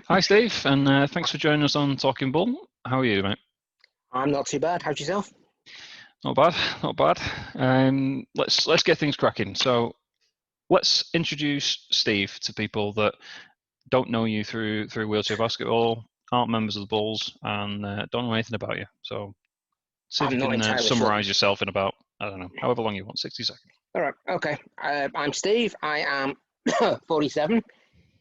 Hi, Steve, and thanks for joining us on Talking Bull. How are you, mate? I'm not too bad. How's yourself? Not bad, not bad. Let's get things cracking. So let's introduce Steve to people that don't know you through wheelchair basketball, aren't members of the Bulls, and don't know anything about you. So see if I'm you not can entirely sure. summarize yourself in about, I don't know, however long you want, 60 seconds. All right. Okay. I'm Steve. I am 47.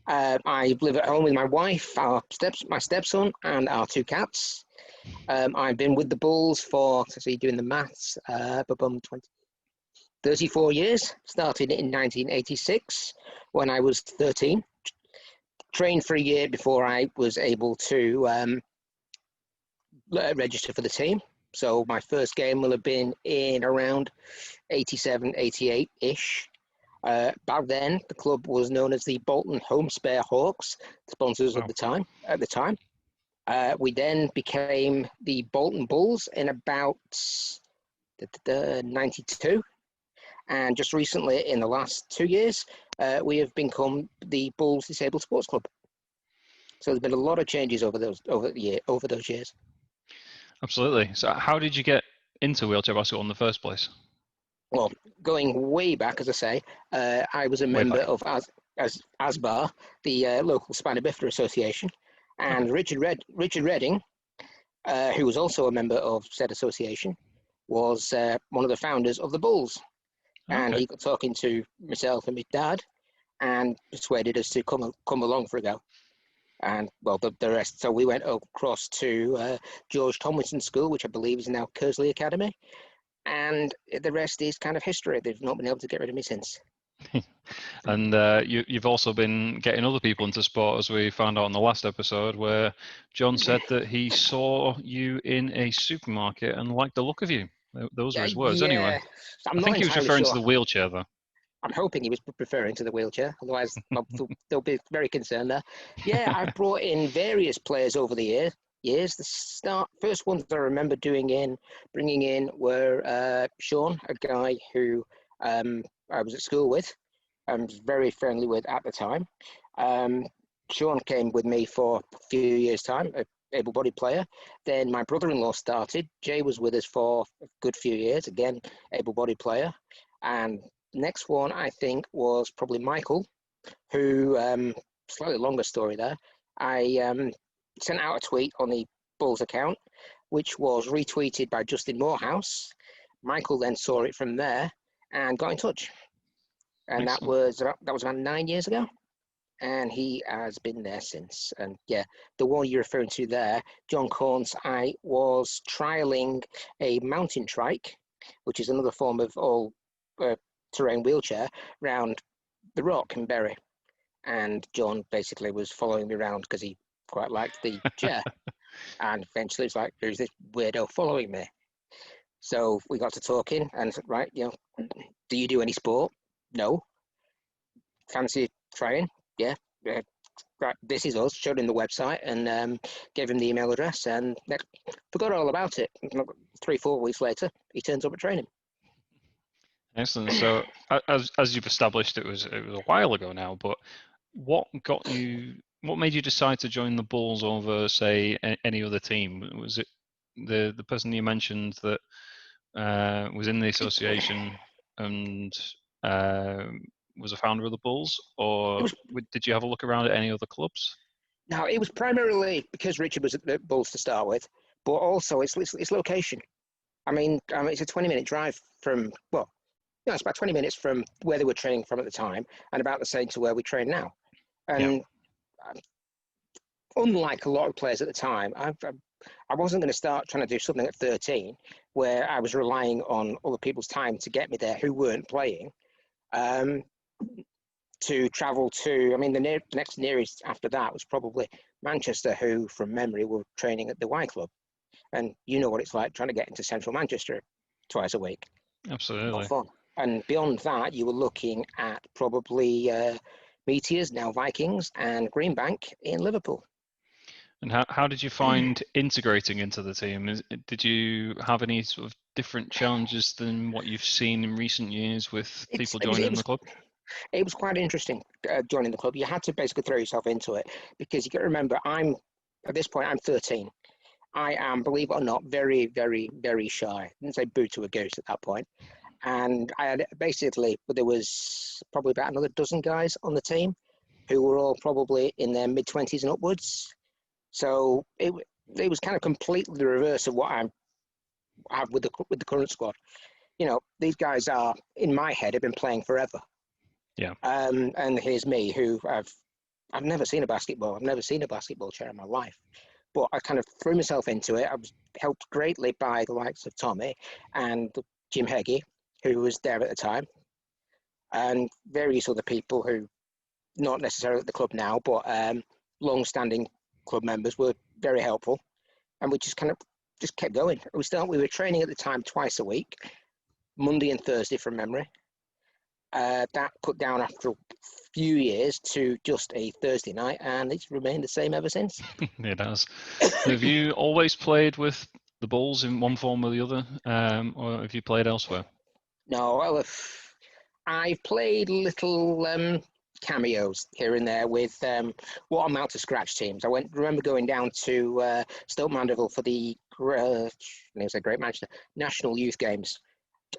I live at home with my wife, my stepson, and our two cats. I've been with the Bulls for, so see, doing the maths, 34 years. Started in 1986 when I was 13. Trained for a year before I was able to register for the team. So my first game will have been in around 87, 88-ish. Back then, the club was known as the Bolton Home Spare Hawks, sponsors Wow. At the time, we then became the Bolton Bulls in about 92, and just recently, in the last 2 years, we have become the Bulls Disabled Sports Club. So there's been a lot of changes over those years. Absolutely. So how did you get into wheelchair basketball in the first place? Well, going way back, as I say, I was a Way member back. of ASBAR, the local Spina Bifida Association, and Okay. Richard Redding, who was also a member of said association, was one of the founders of the Bulls. And Okay. he got talking to myself and my dad and persuaded us to come along for a go. And well, the rest. So we went across to George Tomlinson School, which I believe is now Kersley Academy, and the rest is kind of history. They've not been able to get rid of me since. And you've also been getting other people into sport, as we found out on the last episode, where John said that he saw you in a supermarket and liked the look of you. Those were his words, anyway. Yeah, I'm I not think he was entirely referring to sure. the wheelchair, though. I'm hoping he was referring to the wheelchair. Otherwise, they'll be very concerned there. Yeah, I've brought in various players over the years. The first ones that I remember bringing in were Sean, a guy who I was at school with. I was very friendly with at the time. Um, Sean came with me for a few years' time, a able-bodied player. Then my brother-in-law started. Jay was with us for a good few years, again, able-bodied player. And next one, I think, was probably Michael, who, slightly longer story there. I sent out a tweet on the Bulls account, which was retweeted by Justin Morehouse. Michael then saw it from there and got in touch. And that Excellent. was about 9 years ago. And he has been there since. And yeah, the one you're referring to there, John Corns, I was trialing a mountain trike, which is another form of all terrain wheelchair, around the Rock in Bury. And John basically was following me around because he quite liked the chair. And eventually it's like, who's this weirdo following me? So we got to talking and said, right, do you do any sport? No. Fancy trying? Yeah. Right, this is us. Showed him the website and gave him the email address and forgot all about it. 3-4 weeks later, he turns up at training. Excellent. So, as you've established, it was a while ago now. But what made you decide to join the Bulls over, say, any other team? Was it the person you mentioned that was in the association and was a founder of the Bulls, or Was, did you have a look around at any other clubs? now, it was primarily because Richard was at the Bulls to start with, but also its location. I mean, it's a 20-minute drive from, well, it's about 20 minutes from where they were training from at the time and about the same to where we train now. Yeah. And unlike a lot of players at the time, I wasn't going to start trying to do something at 13 where I was relying on other people's time to get me there who weren't playing. To travel to, I mean, the next nearest after that was probably Manchester, who, from memory, were training at the Y Club. And you know what it's like trying to get into central Manchester twice a week. Not Absolutely. fun. And beyond that, you were looking at probably Meteors, now Vikings, and Greenbank in Liverpool. And how did you find integrating into the team? Did you have any sort of different challenges than what you've seen in recent years with people It joining was the club? It was quite interesting joining the club. You had to basically throw yourself into it because you got to remember, at this point, I'm 13. I am, believe it or not, very, very, very shy. I didn't say boo to a goose at that point. And I had basically, there was probably about another dozen guys on the team who were all probably in their mid-20s and upwards. So it was kind of completely the reverse of what I have with the current squad. You know, these guys are, in my head, have been playing forever. Yeah. And here's me, who I've never seen a basketball. I've never seen a basketball chair in my life. But I kind of threw myself into it. I was helped greatly by the likes of Tommy and Jim Heggie, who was there at the time, and various other people who, not necessarily at the club now, but long-standing club members were very helpful. And we just kind of just kept going. We were training at the time twice a week, Monday and Thursday from memory. That cut down after a few years to just a Thursday night, and it's remained the same ever since. It has. Have you always played with the Bulls in one form or the other, or have you played elsewhere? No, well, I've played little cameos here and there with what amount of scratch teams. Remember going down to Stoke Mandeville for the Great Manchester National Youth Games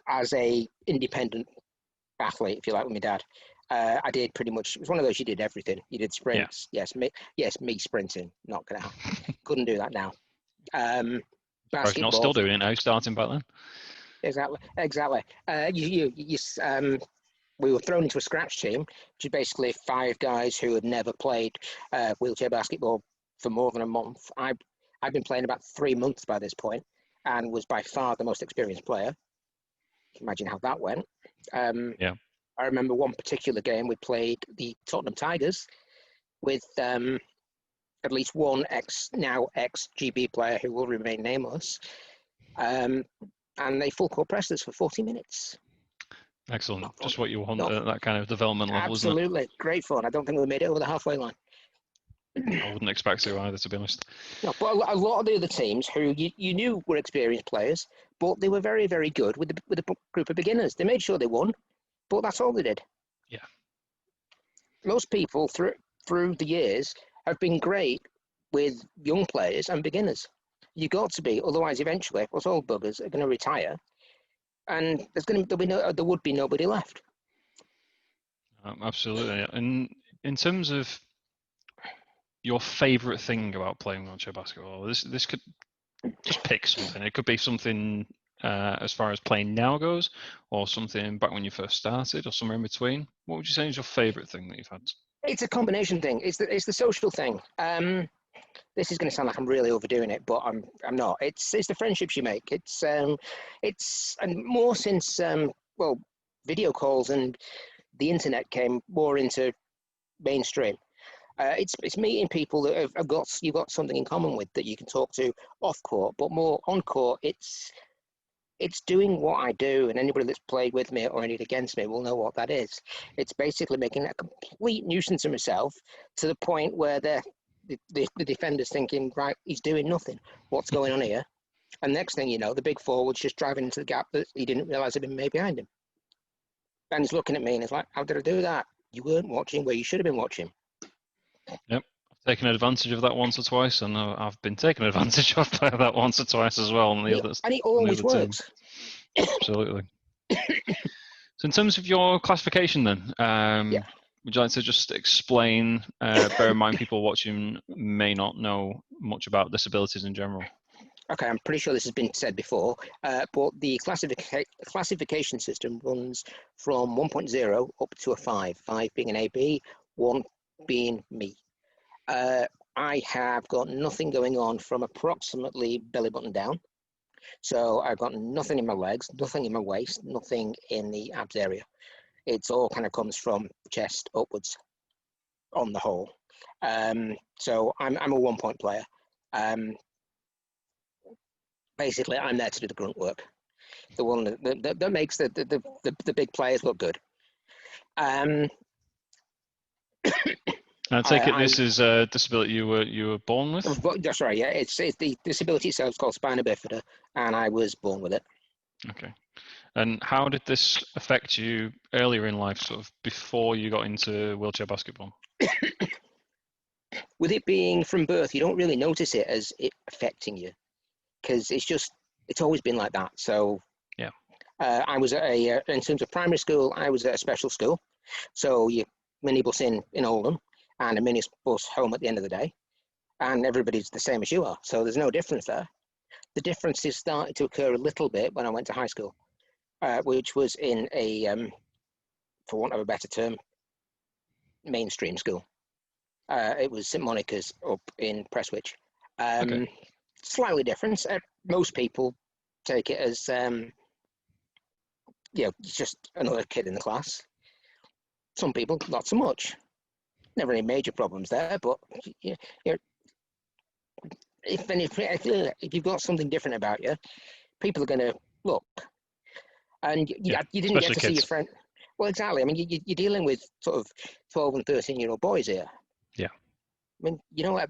as a independent athlete, if you like, with my dad. I did pretty much. It was one of those you did everything. You did sprints. Yeah. Yes, me sprinting. Not gonna happen. Couldn't do that now. Or if you're not Basketball. still doing it now, starting back then. Exactly. We were thrown into a scratch team, which is basically 5 guys who had never played wheelchair basketball for more than a month. I'd been playing about 3 months by this point, and was by far the most experienced player. Imagine how that went. Yeah. I remember one particular game we played the Tottenham Tigers with at least one ex-GB player who will remain nameless. And they full court pressed us for 40 minutes. Excellent. Just what you want at that kind of development level, isn't it? Absolutely. Great fun. I don't think we made it over the halfway line. I wouldn't expect to either, to be honest. No, but a lot of the other teams who you knew were experienced players, but they were very, very good with a group of beginners. They made sure they won, but that's all they did. Yeah. Most people through the years have been great with young players and beginners. You've got to be, otherwise eventually, us old buggers are going to retire, and there would be nobody left. Absolutely. And in terms of your favourite thing about playing wheelchair basketball, this could just pick something. It could be something as far as playing now goes, or something back when you first started, or somewhere in between. What would you say is your favourite thing that you've had? It's a combination thing. It's the social thing. This is going to sound like I'm really overdoing it, but I'm not. It's the friendships you make. It's and more since video calls and the internet came more into mainstream. It's meeting people that you've got something in common with that you can talk to off court, but more on court. It's doing what I do, and anybody that's played with me or anything against me will know what that is. It's basically making a complete nuisance of myself to the point where the defender's thinking, right, he's doing nothing. What's going on here? And next thing you know, the big forward's just driving into the gap that he didn't realise had been made behind him. And he's looking at me and he's like, how did I do that? You weren't watching where you should have been watching. Yep. I've taken advantage of that once or twice, and I've been taken advantage of by that once or twice as well. And it always works. Absolutely. So in terms of your classification then, Yeah. would you like to just explain, bear in mind people watching may not know much about disabilities in general? Okay, I'm pretty sure this has been said before, but the classification system runs from 1.0 up to a 5, 5 being an AB, 1 being me. I have got nothing going on from approximately belly button down. So I've got nothing in my legs, nothing in my waist, nothing in the abs area. It's all kind of comes from chest upwards on the whole. So I'm a 1-point player. Basically, I'm there to do the grunt work, the one that makes the big players look good. I take it this is a disability you were born with? That's right, yeah. It's the disability itself is called spina bifida, and I was born with it. Okay. And how did this affect you earlier in life, sort of before you got into wheelchair basketball? With it being from birth, you don't really notice it as it affecting you because it's always been like that. So Yeah. I was at in terms of primary school, I was at a special school. So you minibus in Oldham and a minibus home at the end of the day, and everybody's the same as you are. So there's no difference there. The differences started to occur a little bit when I went to high school, which was in a, for want of a better term, mainstream school. It was St Monica's up in Prestwich. Okay. Slightly different. Most people take it as, just another kid in the class. Some people, not so much. Never any major problems there, but if you've got something different about you, people are going to look. And Yeah. you didn't get Especially to see your kids. friend. Well, exactly. I mean, you're dealing with sort of 12 and 13-year-old boys here. Yeah. I mean, you know what?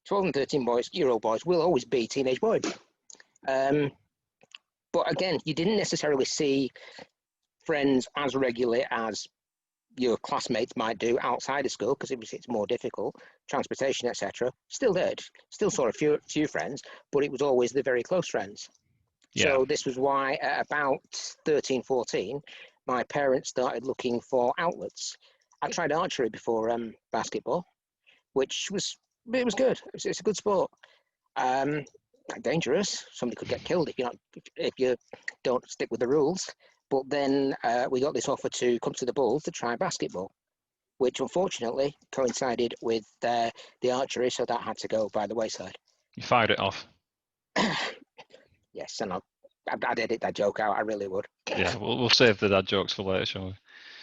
12 and 13-year-old boys will always be teenage boys. But again, you didn't necessarily see friends as regularly as your classmates might do outside of school because it's more difficult, transportation, etc. Still did, still saw a few friends, but it was always the very close friends. Yeah. So this was why at about 13, 14, my parents started looking for outlets. I tried archery before basketball, which was good. It's a good sport. Dangerous. Somebody could get killed if you don't stick with the rules. But then we got this offer to come to the Bulls to try basketball, which unfortunately coincided with the archery, so that had to go by the wayside. You fired it off. Yes, and I'd edit that joke out. I really would. Yeah, we'll save the dad jokes for later, shall we?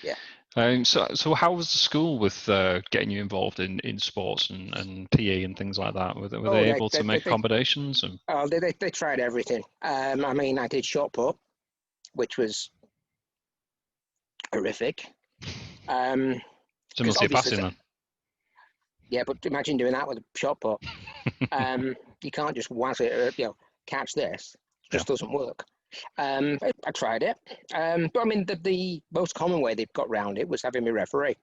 Yeah. So how was the school with getting you involved in sports and PE and things like that? Were Oh, they able to make accommodations? they tried everything. I mean, I did shot put, which was horrific. Similar to your passing then? Yeah, but imagine doing that with a shot put. You can't just waz it or catch this. It just doesn't work. I tried it, but I mean the most common way they've got round it was having me referee.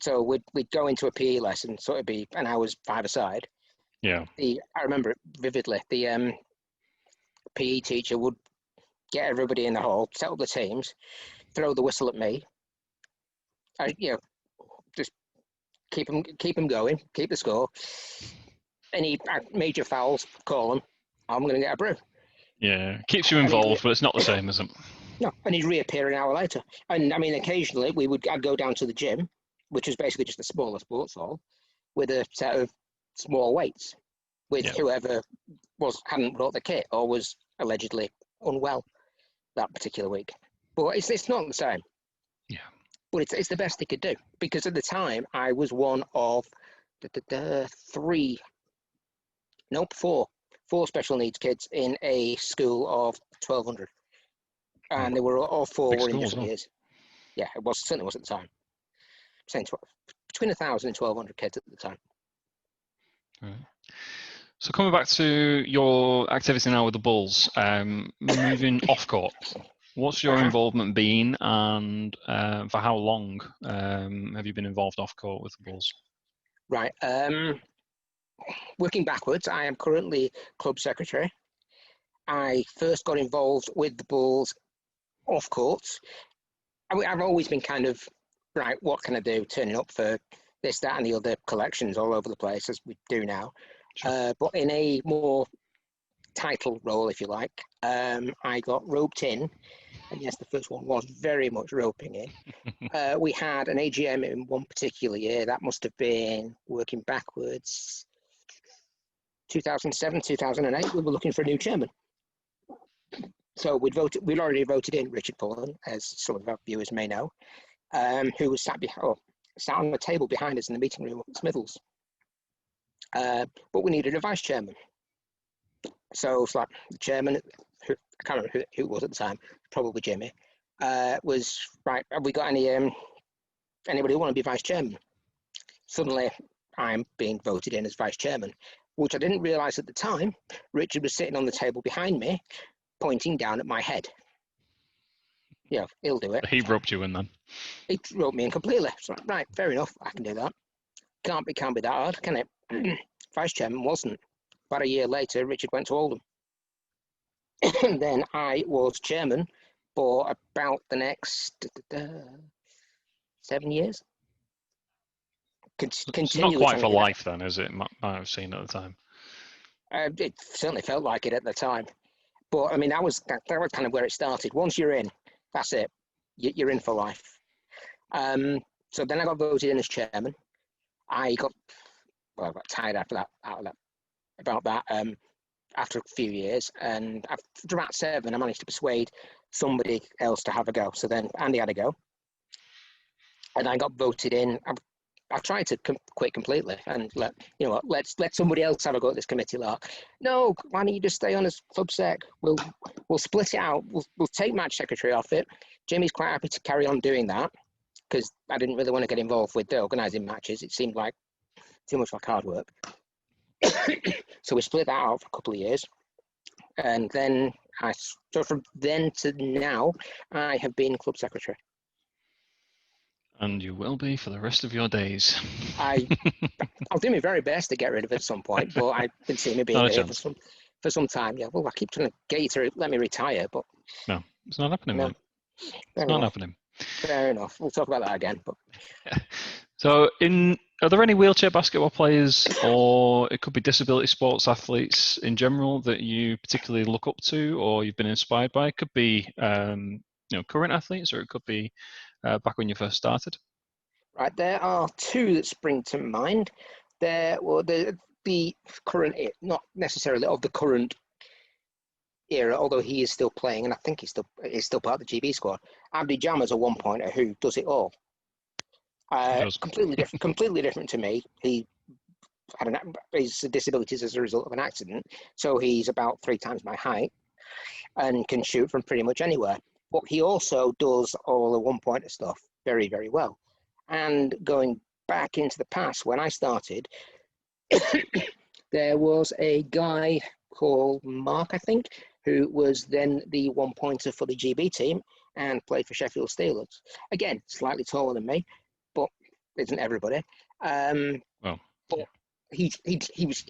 So we'd go into a PE lesson, so it'd be an hour's five-a-side. Yeah. I remember it vividly. The PE teacher would get everybody in the hall, set up the teams, throw the whistle at me. Just keep them going, keep the score. Any major fouls, call them. I'm going to get a brew. Yeah, keeps you involved, but it's not the same, is it? No, and he'd reappear an hour later. And I mean, occasionally I'd go down to the gym, which was basically just a smaller sports hall, with a set of small weights, with whoever hadn't brought the kit or was allegedly unwell that particular week. But it's not the same. Yeah. But it's the best they could do, because at the time I was one of four special needs kids in a school of 1,200, and they were all four were in different years. Yeah, certainly was at the time. Saying between 1,000 and 1,200 kids at the time. Right. So coming back to your activity now with the Bulls, moving off court, what's your involvement been, and for how long have you been involved off court with the Bulls? Right. Working backwards, I am currently club secretary. I first got involved with the Bulls off court. I've always been kind of, right, what can I do? Turning up for this, that, and the other collections all over the place, as we do now. Sure. But in a more title role, if you like, I got roped in. And yes, the first one was very much roping in. We had an AGM in one particular year. That must have been, working backwards, 2007, 2008. We were looking for a new chairman. So we'd already voted in Richard Pullen, as some of our viewers may know, who was sat on the table behind us in the meeting room at Smithles. But we needed a vice chairman. So it's like the chairman, I can't remember who it was at the time, probably Jimmy, was, right, have we got anybody who want to be vice chairman? Suddenly, I'm being voted in as vice chairman, which I didn't realise at the time. Richard was sitting on the table behind me, pointing down at my head. he'll do it. He roped you in then. He wrote me in completely. So, right, fair enough. I can do that. Can't be that hard, can it? Vice chairman wasn't. About a year later, Richard went to Oldham. And then I was chairman for about the next 7 years. It's Continually not quite trying for to get life then, is it? Might have seen at the time. it certainly felt like it at the time. But I mean, that was kind of where it started. Once you're in, that's it. You're in for life. So then I got voted in as chairman. I got tired after that, about that after a few years, and after about 7, I managed to persuade somebody else to have a go. So then Andy had a go, and I got voted in. I tried to quit completely and let somebody else have a go at this committee lark. No, why don't you just stay on as club sec? We'll split it out. We'll take match secretary off it. Jimmy's quite happy to carry on doing that because I didn't really want to get involved with the organising matches. It seemed like too much like hard work. So we split that out for a couple of years, and then so from then to now, I have been club secretary. And you will be for the rest of your days. I'll do my very best to get rid of it at some point, but I can see me being here for some time. Yeah, well, I keep trying to get you to let me retire, but no, it's not happening, no, mate. It's not happening. Fair enough. We'll talk about that again. But so, are there any wheelchair basketball players, or it could be disability sports athletes in general, that you particularly look up to, or you've been inspired by? It could be current athletes, or it could be back when you first started. Right, there are 2 that spring to mind. There were the current, not necessarily of the current era, although he is still playing, and I think he's still part of the GB squad. Abdi Jammer's a one-pointer who does it all. Completely different to me. He had his disabilities as a result of an accident, so he's about 3 times my height and can shoot from pretty much anywhere. But he also does all the one-pointer stuff very, very well. And going back into the past, when I started, there was a guy called Mark, I think, who was then the one-pointer for the GB team and played for Sheffield Steelers. Again, slightly taller than me, but isn't everybody? But he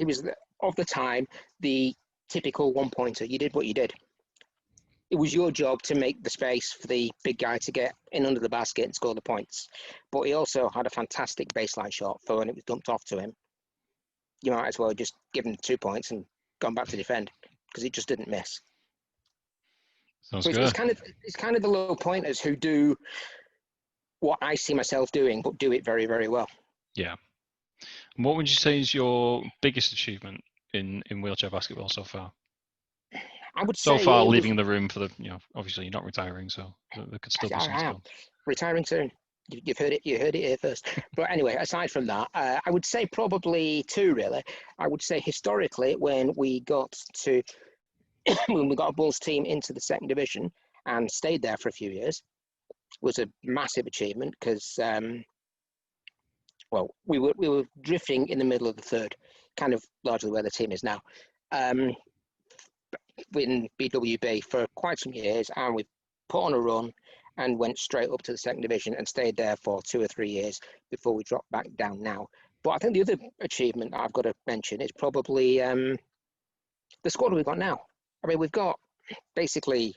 was of the time the typical one-pointer. You did what you did. It was your job to make the space for the big guy to get in under the basket and score the points. But he also had a fantastic baseline shot for when it was dumped off to him. You might as well just give him 2 points and gone back to defend because he just didn't miss. Sounds so good. It's kind of the low pointers who do what I see myself doing, but do it very, very well. Yeah. And what would you say is your biggest achievement in wheelchair basketball so far? I would so say far leaving the room for the, obviously you're not retiring, so there could still be some still. Retiring soon. You heard it here first. But anyway, aside from that, I would say probably 2 really. I would say historically when we got a Bulls team into the 2nd division and stayed there for a few years was a massive achievement because we were drifting in the middle of the 3rd, kind of largely where the team is now. In BWB for quite some years, and we put on a run and went straight up to the 2nd division and stayed there for 2 or 3 years before we dropped back down now. But I think the other achievement that I've got to mention is probably the squad we've got now. I mean, we've got basically,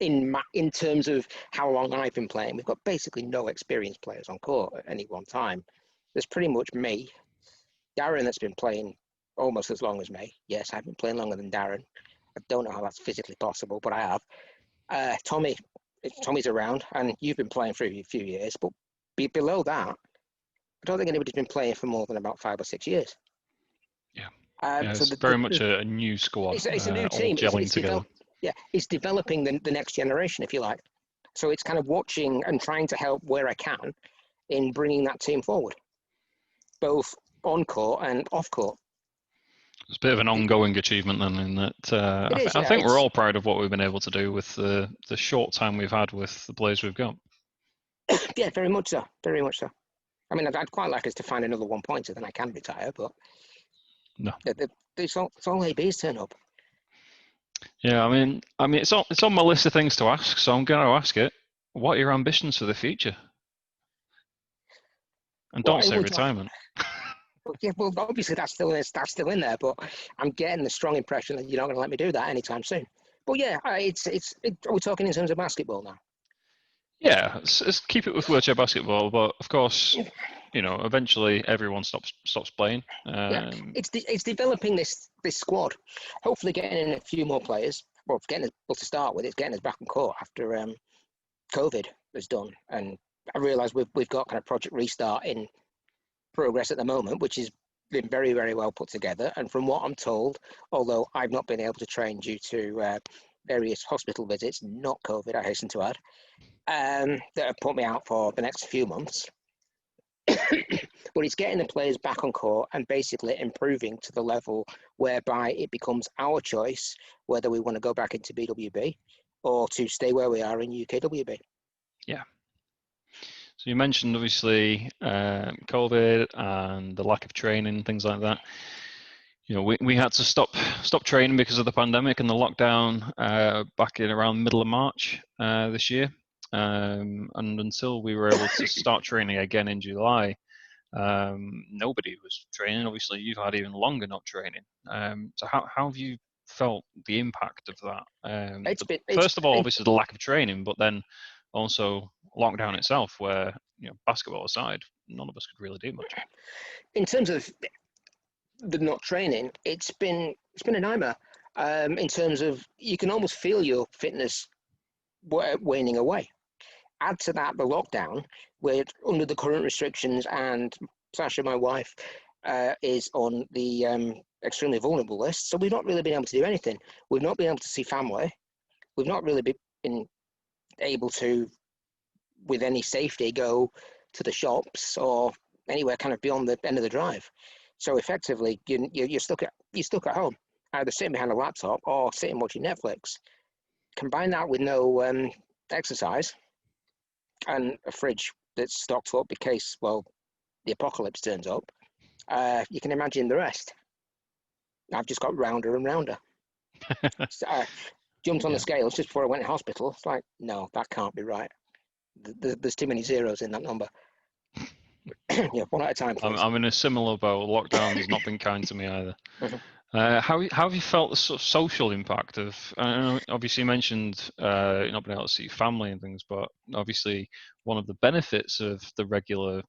in terms of how long I've been playing, we've got basically no experienced players on court at any one time. There's pretty much me, Darren that's been playing almost as long as me. Yes, I've been playing longer than Darren. I don't know how that's physically possible, but I have. Tommy's around, and you've been playing for a few years, but below that, I don't think anybody's been playing for more than about 5 or 6 years. Yeah, so it's very much a new squad. It's a new team. Gelling together. It's developing the next generation, if you like. So it's kind of watching and trying to help where I can in bringing that team forward, both on court and off court. It's a bit of an ongoing achievement then, in that I think we're all proud of what we've been able to do with the short time we've had with the players we've got. Yeah, very much so. Very much so. I mean, I'd quite like us to find another one-pointer, then I can retire, but no. It's all ABs turn up. Yeah, I mean, it's on my list of things to ask, so I'm going to ask it. What are your ambitions for the future? And don't What say would you? retirement. Yeah, well, obviously that's still in there, but I'm getting the strong impression that you're not going to let me do that anytime soon. But yeah, are we talking in terms of basketball now? Yeah, let's keep it with wheelchair basketball, but of course, eventually everyone stops playing. Yeah, it's developing this squad. Hopefully, getting in a few more players. Well, getting us, well, to start with, it's getting us back on court after COVID was done, and I realise we've got kind of Project Restart in progress at the moment, which has been very, very well put together. And from what I'm told, although I've not been able to train due to various hospital visits, not COVID, I hasten to add, that have put me out for the next few months. But it's getting the players back on court and basically improving to the level whereby it becomes our choice whether we want to go back into BWB or to stay where we are in UKWB. Yeah. So you mentioned obviously COVID and the lack of training, things like that. We had to stop training because of the pandemic and the lockdown back in around middle of March this year. And until we were able to start training again in July, nobody was training. Obviously, you've had even longer not training. So how have you felt the impact of that? It's been First of all, obviously the lack of training, but then also lockdown itself, where basketball aside, none of us could really do much. in terms of the not training, it's been a nightmare. In terms of you can almost feel your fitness waning away. Add to that the lockdown, where under the current restrictions, and Sasha, my wife, is on the extremely vulnerable list. So we've not really been able to do anything. We've not been able to see family. We've not really been able to, with any safety, go to the shops or anywhere kind of beyond the end of the drive. So effectively, you're stuck at home, either sitting behind a laptop or sitting watching Netflix. Combine that with no exercise and a fridge that's stocked up in case, well, the apocalypse turns up. You can imagine the rest. I've just got rounder and rounder. So I jumped on the Yeah. scales just before I went to hospital. It's like, no, that can't be right. There's too many zeros in that number. Yeah, one at a time, I'm, please. I'm in a similar boat. Lockdown has not been kind to me either. Mhm. How have you felt the sort of social impact of? Obviously, you mentioned not being able to see family and things, but obviously, one of the benefits of the regular,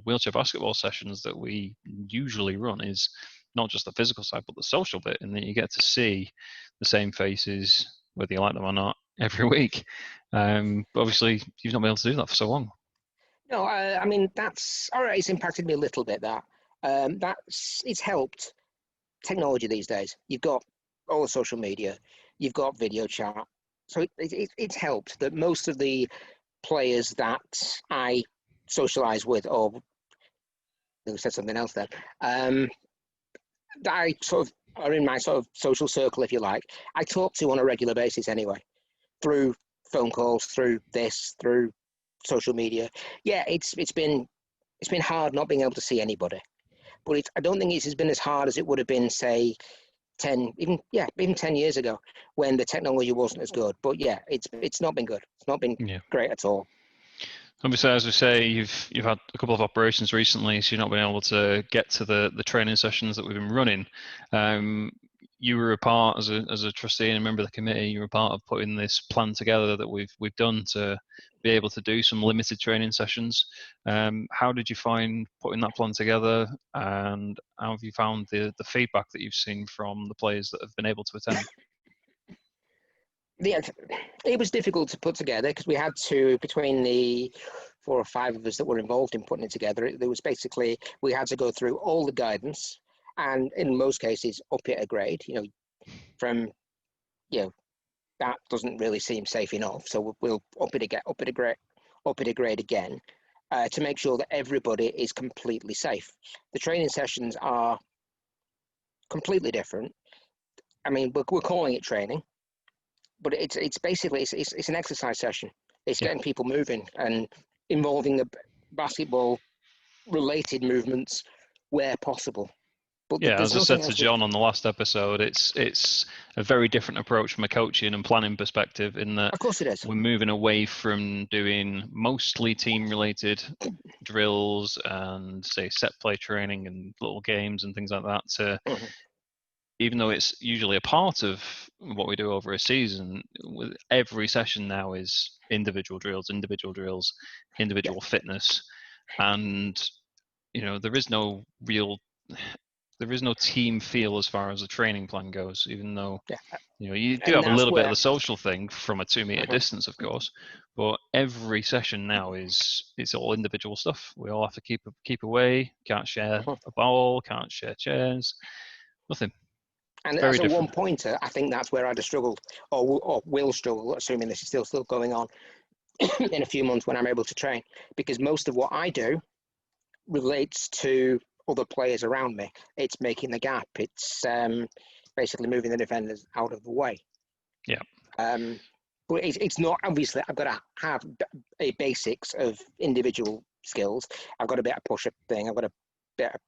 wheelchair basketball sessions that we usually run is not just the physical side, but the social bit, and that you get to see the same faces, whether you like them or not, every week. But obviously, you've not been able to do that for so long. No, I mean that's all right. It's impacted me a little bit. That's it's helped technology these days. You've got all the social media, you've got video chat, so it's helped that most of the players that I socialize with, or who said something else then, that I sort of are in my sort of social circle, if you like, I talk to on a regular basis anyway, through phone calls, through this, through social media. Yeah, it's been hard not being able to see anybody, but I don't think it's been as hard as it would have been, say, 10, even 10 years ago when the technology wasn't as good. But yeah, it's not been good. It's not been Yeah. great at all. Obviously, as we say, you've had a couple of operations recently, so you've not been able to get to the training sessions that we've been running. Um, you were a part as a trustee and a member of the committee. You were a part of putting this plan together that we've done to be able to do some limited training sessions. How did you find putting that plan together, and how have you found the feedback that you've seen from the players that have been able to attend? Yeah, it was difficult to put together because we had to, between the 4 or 5 of us that were involved in putting it together, there was basically, we had to go through all the guidance and in most cases up it a grade, from, you know, that doesn't really seem safe enough. So we'll up it again, up it a grade again, to make sure that everybody is completely safe. The training sessions are completely different. I mean, we're calling it training, but it's basically it's an exercise session. It's Yeah. getting people moving and involving the basketball related movements where possible. But Yeah, there's as I said nothing to else. John on the last episode, it's a very different approach from a coaching and planning perspective in that Of course it is. we're moving away from doing mostly team-related drills and say set play training and little games and things like that to, Mhm. even though it's usually a part of what we do over a season, with every session now is individual drills, Yeah, individual fitness, and there is no team feel as far as the training plan goes, even though yeah. you do And have a that's little bit of where. the social thing from a 2 meter Mhm. distance, of course, but every session now it's all individual stuff. We all have to keep away, can't share Mhm. a ball, can't share chairs, nothing. And Very as a one different. pointer, I think that's where I'd have struggled, or will struggle, assuming this is still going on in a few months when I'm able to train, because most of what I do relates to other players around me. It's making the gap. It's basically moving the defenders out of the way. Yeah. But it's not, obviously I've got to have a basics of individual skills. I've got a bit of push-up thing. I've got a bit of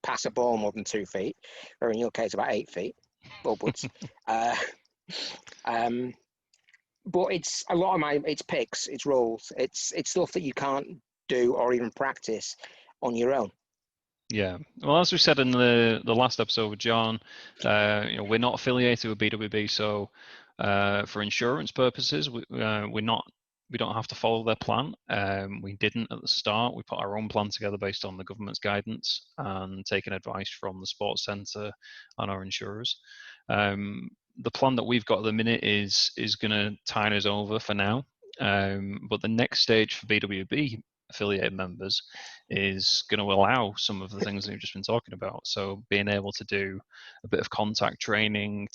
pass a ball more than 2 feet, or in your case about 8 feet upwards. uh, um, but it's a lot of it's picks, it's rolls, it's stuff that you can't do or even practice on your own. Yeah. Well, as we said in the last episode with John, we're not affiliated with BWB, so for insurance purposes, we don't have to follow their plan. We didn't at the start. We put our own plan together based on the government's guidance and taking advice from the sports centre and our insurers. The plan that we've got at the minute is going to tide us over for now. But the next stage for BWB affiliated members is going to allow some of the things that we've just been talking about. So being able to do a bit of contact training,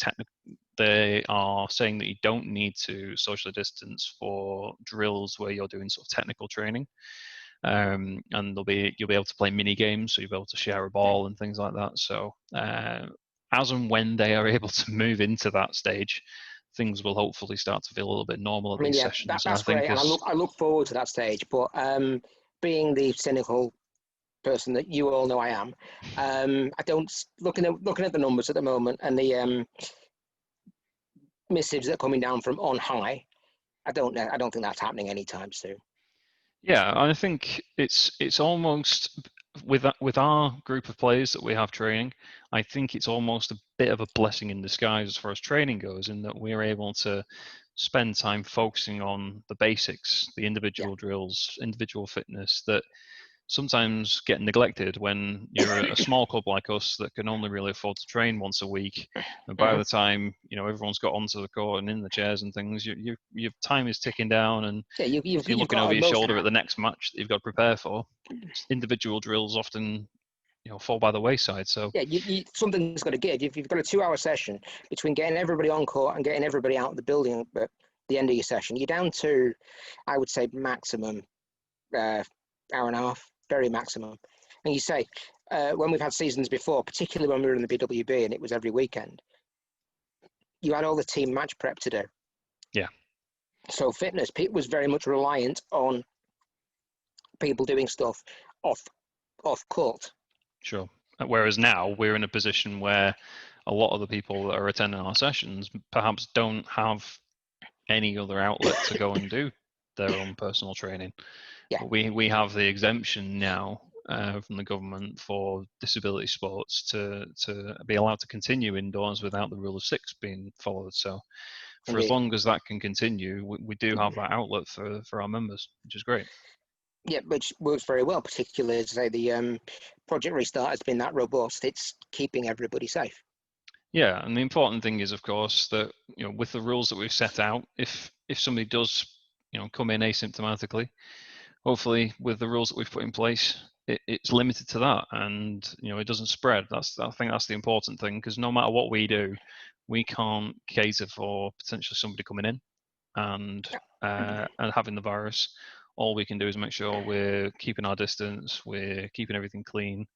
they are saying that you don't need to socially distance for drills where you're doing sort of technical training. And you'll be able to play mini games, so you'll be able to share a ball and things like that. So as and when they are able to move into that stage, things will hopefully start to feel a little bit normal at I mean, these yeah, sessions. And I that's think great, and I look forward to that stage. But being the cynical person that you all know I am, I don't looking at the numbers at the moment and the missives that are coming down from on high. I don't think that's happening anytime soon. Yeah, I think it's almost with our group of players that we have training, I think it's almost a bit of a blessing in disguise as far as training goes, in that we're able to spend time focusing on the basics, the Yeah, individual drills, individual fitness that sometimes get neglected when you're a small club like us that can only really afford to train once a week. And by mm-hmm. the time everyone's got onto the court and in the chairs and things, your time is ticking down, and Yeah, if you're you've looking got over a your most. shoulder at the next match that you've got to prepare for, individual drills often fall by the wayside. So Yeah, something's got to give. You've got a 2 hour session between getting everybody on court and getting everybody out of the building at the end of your session. You're down to, I would say, maximum hour and a half, very maximum. And you say, when we've had seasons before, particularly when we were in the BWB and it was every weekend, you had all the team match prep to do. yeah, So fitness was very much reliant on people doing stuff off court. sure. Whereas now we're in a position where a lot of the people that are attending our sessions perhaps don't have any other outlet to go and do their own personal training. Yeah, We have the exemption now from the government for disability sports to be allowed to continue indoors without the rule of six being followed. So for as indeed. long as that can continue, we do have that outlet for our members, which is great. Yeah, which works very well, particularly as I say the project restart has been that robust. It's keeping everybody safe. Yeah, and the important thing is, of course, that with the rules that we've set out, if somebody does come in asymptomatically, hopefully with the rules that we've put in place, it's limited to that, and it doesn't spread. I think that's the important thing, because no matter what we do, we can't cater for potentially somebody coming in and having the virus. All we can do is make sure we're keeping our distance, we're keeping everything clean,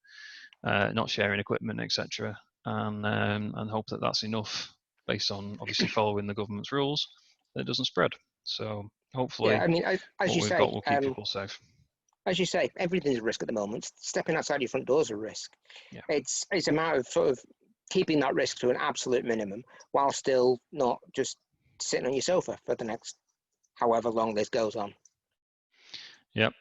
not sharing equipment, etc., and hope that that's enough based on obviously following the government's rules, that it doesn't spread. So Yeah, hopefully I mean, as what you we've say, got will keep people safe. as you say, everything's a risk at the moment. Stepping outside your front door is a risk. Yeah. It's a matter of sort of keeping that risk to an absolute minimum while still not just sitting on your sofa for the next however long this goes on. Yep.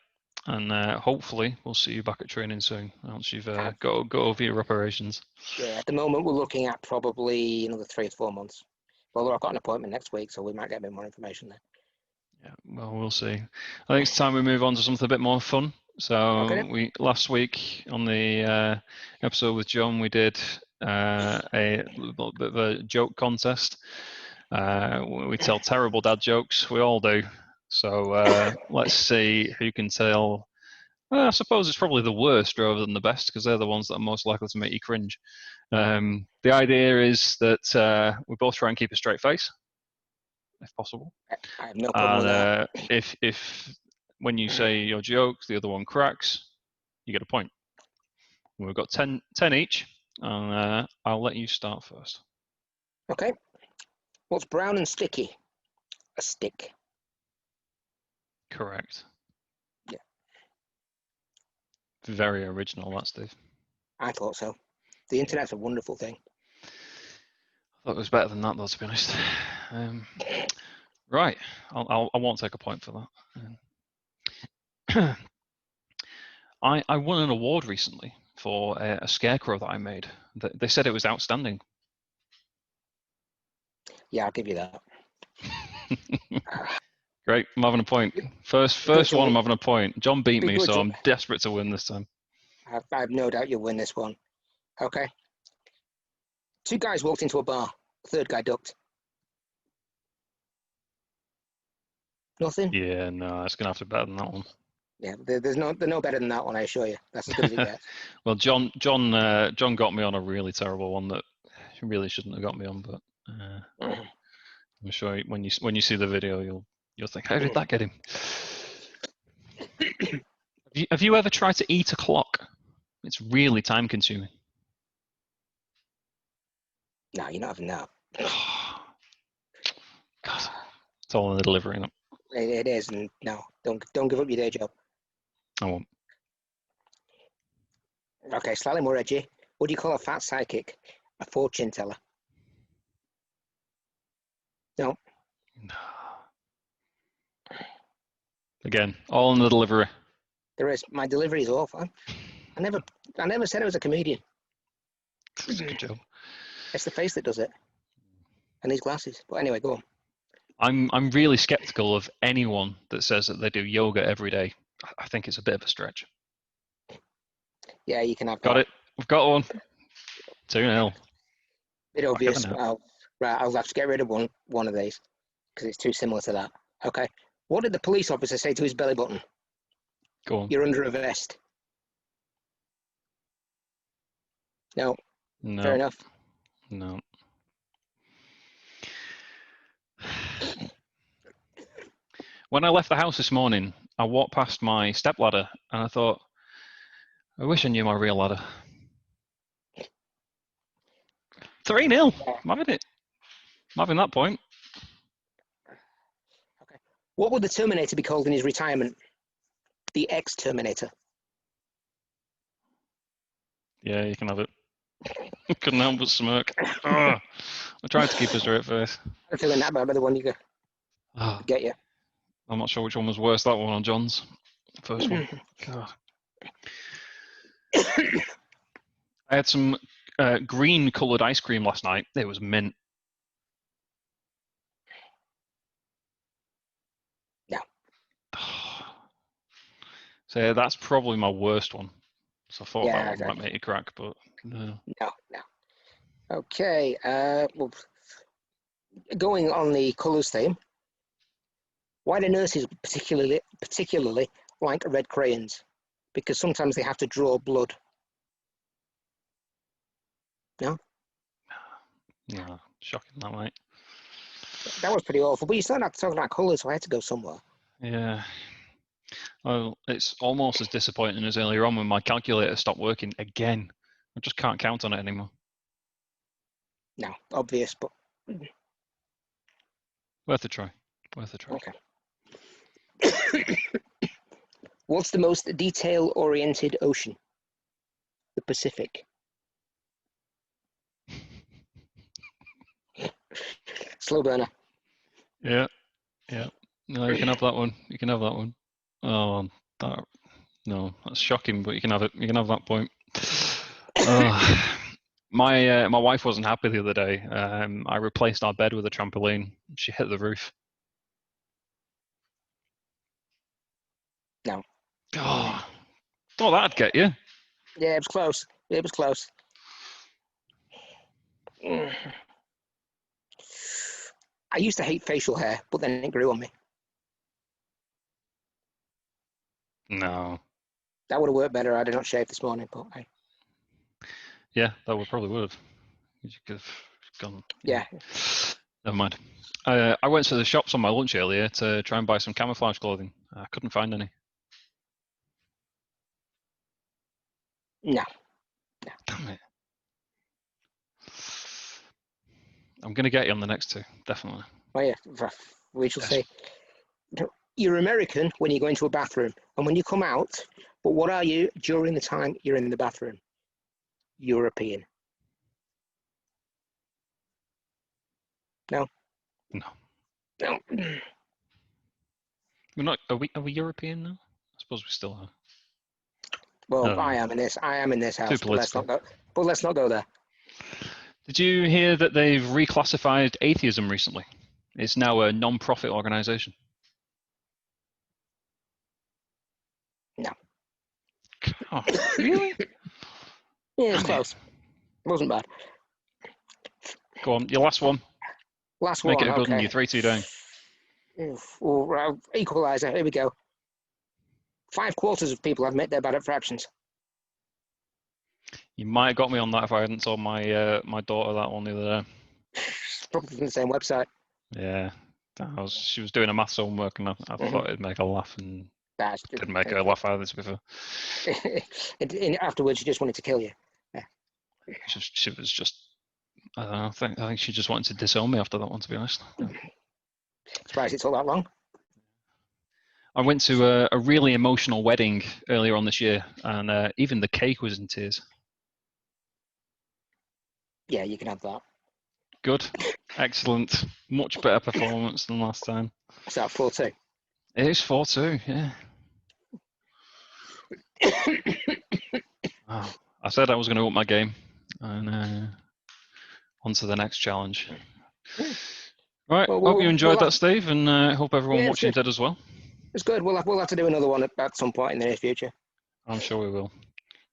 And hopefully we'll see you back at training soon once you've got over your operations. Yeah, at the moment we're looking at probably another 3 or 4 months. Although I've got an appointment next week, so we might get a bit more information then. Yeah, well, we'll see. I think it's time we move on to something a bit more fun. So Okay. last week on the episode with John, we did a little bit of a joke contest. We tell terrible dad jokes. We all do. So let's see who can tell. Well, I suppose it's probably the worst rather than the best because they're the ones that are most likely to make you cringe. The idea is that we both try and keep a straight face, if possible. I have no problem with that. If when you say your joke, the other one cracks, you get a point. We've got 10 each, and I'll let you start first. Okay. What's brown and sticky? A stick. Correct. Yeah. Very original, that, Steve. I thought so. The internet's a wonderful thing. I thought it was better than that, though, to be honest. Right, I won't take a point for that. I won an award recently for a scarecrow that I made. They said it was outstanding. Yeah, I'll give you that. Great, I'm having a point. First one, I'm having a point. John beat me, so I'm desperate to win this time. I have no doubt you'll win this one. Okay. 2 guys walked into a bar. The third guy ducked. Nothing? Yeah, no, it's going to have to be better than that one. Yeah, they're no better than that one, I assure you. That's as good as it gets. Well, John got me on a really terrible one that he really shouldn't have got me on, but I'm sure when you see the video, you'll think, how did that get him? Have you ever tried to eat a clock? It's really time consuming. No, you're not having that. God, it's all in the delivery. Isn't it? It is, and no, don't give up your day job. I won't. Okay, slightly more edgy. What do you call a fat psychic? A fortune teller. No. Again, all in the delivery. There is. My delivery is awful. I never said I was a comedian. It's a good job. It's the face that does it. And these glasses. But anyway, go on. I'm really skeptical of anyone that says that they do yoga every day. I think it's a bit of a stretch. Yeah, you can have Got that. it. We've got one. 2-0. Bit obvious. I'll have to get rid of one of these because it's too similar to that. Okay. What did the police officer say to his belly button? Go on. You're under a vest. No. Fair enough. No. When I left the house this morning, I walked past my stepladder and I thought, I wish I knew my real ladder. 3-0. I'm having it. I'm having that point. Okay. What would the Terminator be called in his retirement? The Exterminator. Yeah, you can have it. Couldn't help but smirk. I tried to keep a straight face. I'm feeling that bad by the one you go. Get you. I'm not sure which one was worse, that one or John's. First one. God. I had some green coloured ice cream last night. It was mint. No. So yeah, that's probably my worst one. So I thought Yeah, that one might make you crack, but no. No. Okay. Well, going on the colours theme, why do nurses particularly like red crayons? Because sometimes they have to draw blood. No? No, shocking that, mate. That was pretty awful. But you started talking about colours, so I had to go somewhere. Yeah. Well, it's almost as disappointing as earlier on when my calculator stopped working again. I just can't count on it anymore. No, obvious, but Worth a try. Worth a try. okay. What's the most detail-oriented ocean? The Pacific. Slow burner. Yeah, yeah. No, you can have that one. You can have that one. Oh, that, no, that's shocking, but you can have it. You can have that point. My wife wasn't happy the other day. I replaced our bed with a trampoline. She hit the roof. No. Oh, thought that'd get you. Yeah, it was close. It was close. I used to hate facial hair, but then it grew on me. No. That would have worked better. I did not shave this morning, but hey. Yeah, that would probably would have. You could have gone. Yeah. Never mind. I went to the shops on my lunch earlier to try and buy some camouflage clothing. I couldn't find any. No. Damn it. I'm going to get you on the next two, definitely. Oh yeah, we shall Yes. see. You're American when you go into a bathroom, and when you come out, but what are you during the time you're in the bathroom? European. No. No. No. We're not. Are we European now? I suppose we still are. Well, I am in this house, but let's not go. But let's not go there. Did you hear that they've reclassified atheism recently? It's now a non-profit organization. No. Oh, really? Yeah, it's close. It wasn't bad. Go on, your last one. Last Make one. it a good Okay. one. You're 3-2 down. Equalizer. Here we go. 5/4 of people admit they're bad at fractions. You might have got me on that if I hadn't told my my daughter that one the other day. It's probably from the same website. Yeah, she was doing a maths homework, and I thought it'd make her laugh, and didn't make her laugh either. To be fair, afterwards, she just wanted to kill you. Yeah. she was just. I don't know. I think she just wanted to disown me after that one. To be honest. Surprised it took that long. I went to a really emotional wedding earlier on this year, and even the cake was in tears. Yeah, you can have that. Good, excellent, much better performance than last time. Is that 4-2? It is 4-2, yeah. Wow. I said I was going to up my game, and on to the next challenge. Right, hope you enjoyed that, Steve, and hope everyone watching did as well. It's good. We'll have to do another one at some point in the near future. I'm sure we will.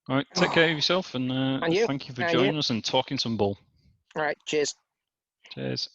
All right, take care of yourself, and thank you for joining us and talking some bull. All right, cheers. Cheers.